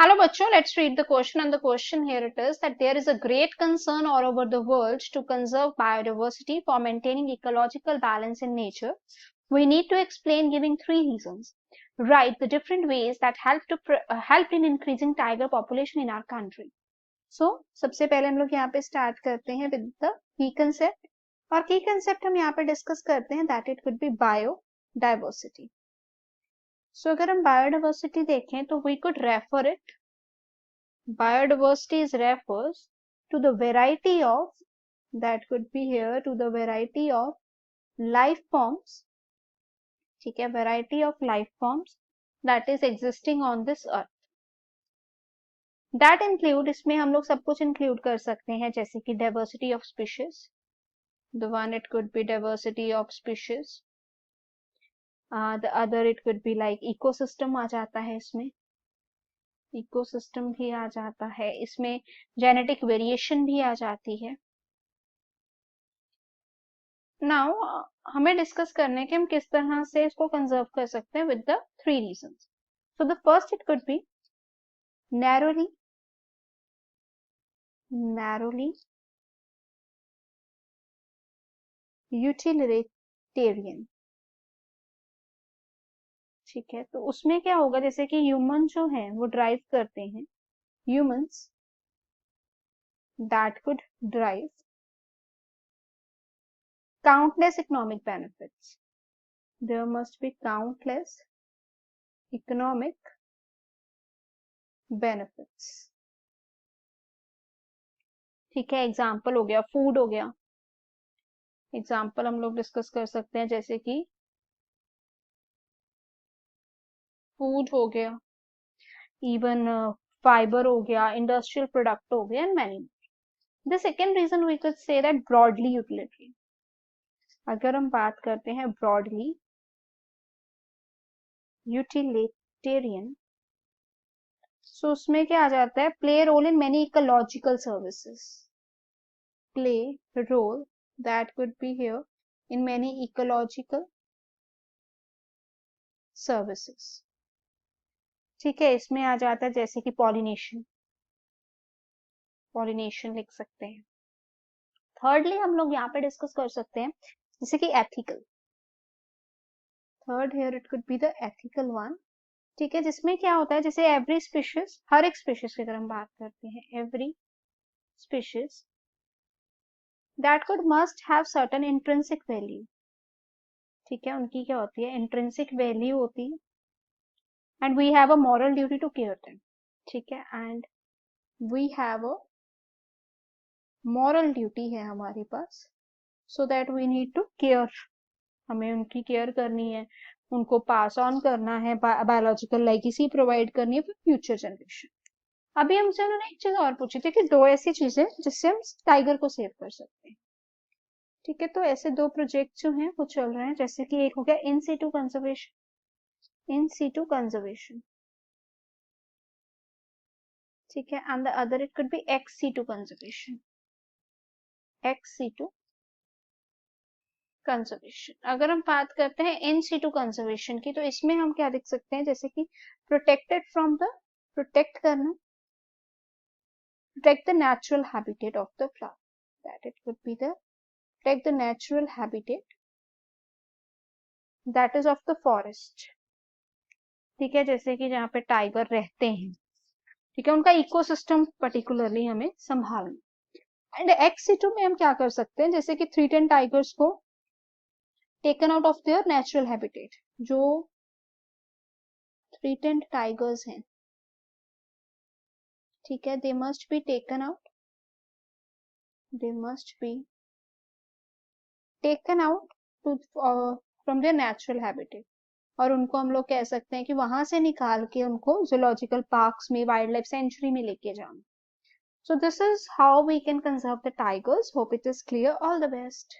Hello bachcho, let's read the question, and the question here it is that there is a great concern all over the world to conserve biodiversity for maintaining ecological balance in nature. We need to explain giving 3 reasons. Write the different ways that helped in increasing tiger population in our country. So सबसे पहले हम लोग यहाँ पे start करते हैं with the key concept, और key concept हम यहाँ पे डिस्कस करते हैं that it could be biodiversity. So अगर हम biodiversity देखें तो we could refer it. Biodiversity is refers to the variety of, that could be here, to the variety of life forms, ठीक है, variety of life forms that is existing on this earth. That include, इसमें हम लोग सब कुछ include कर सकते हैं, जैसे कि diversity of species, the one it could be diversity of species, the other it could be like ecosystem आ जाता है इसमें, इकोसिस्टम भी आ जाता है इसमें, जेनेटिक वेरिएशन भी आ जाती है. नाउ हमें डिस्कस करने के हम किस तरह से इसको कंजर्व कर सकते हैं with the 3 reasons. So the first it could B narrowly utilitarian. ठीक है, तो उसमें क्या होगा, जैसे कि ह्यूमन जो है वो ड्राइव करते हैं, humans that could drive countless economic benefits. There must be countless economic benefits. ठीक है, एग्जाम्पल हो गया, फूड हो गया. एग्जाम्पल हम लोग डिस्कस कर सकते हैं, जैसे कि फूड हो गया, इवन फाइबर हो गया, इंडस्ट्रियल प्रोडक्ट हो गया, and many more. The second reason we could say that broadly utility. अगर हम बात करते हैं ब्रॉडली यूटिलिटेरियन, सो उसमें क्या आ जाता है, play role in many ecological services. Play role that could be here in many ecological services. ठीक है, इसमें आ जाता है जैसे कि पॉलिनेशन लिख सकते हैं. थर्डली हम लोग यहाँ पे डिस्कस कर सकते हैं जैसे कि ethical. Third here it could be the ethical one. ठीक है, जिसमें क्या होता है, जैसे एवरी स्पीशीज, हर एक स्पीशीज की अगर हम बात करते हैं, every species that could must have certain intrinsic value. ठीक है, उनकी क्या होती है, इंट्रिंसिक वैल्यू होती है, and we have a moral duty to care them. ठीक है, and we have a moral duty है हमारे पास, so that we need to care. हमें उनकी केयर करनी है, उनको पास ऑन करना है, बायोलॉजिकल लेगेसी प्रोवाइड करनी है फॉर फ्यूचर जनरेशन. अभी हमसे उन्होंने एक चीज और पूछी थी कि 2 ऐसी चीजें जिससे हम टाइगर को सेव कर सकते हैं. ठीक है, तो ऐसे 2 प्रोजेक्ट जो हैं वो चल रहे हैं, जैसे कि एक हो गया इन सीटू कंजर्वेशन. ठीक है, and the other it could be ex situ conservation. अगर हम बात करते हैं इन सीटू कंजर्वेशन की, तो इसमें हम क्या देख सकते हैं, जैसे कि protect the natural habitat of the flower, that it could be the protect the natural habitat that is of the forest. ठीक है, जैसे कि जहाँ पे टाइगर रहते हैं, ठीक है, उनका इकोसिस्टम पर्टिकुलरली हमें संभालना. एंड एक्स सीटू में हम क्या कर सकते हैं, जैसे कि 310 टाइगर्स को taken out of their natural habitat. जो 310 टाइगर्स हैं, ठीक है, they must be taken out from their natural habitat. और उनको हम लोग कह सकते हैं कि वहां से निकाल के उनको जूलॉजिकल पार्क्स में, वाइल्ड लाइफ सेंचुरी में लेके जाना. So this is how we can conserve the tigers. Hope it is clear. All the best.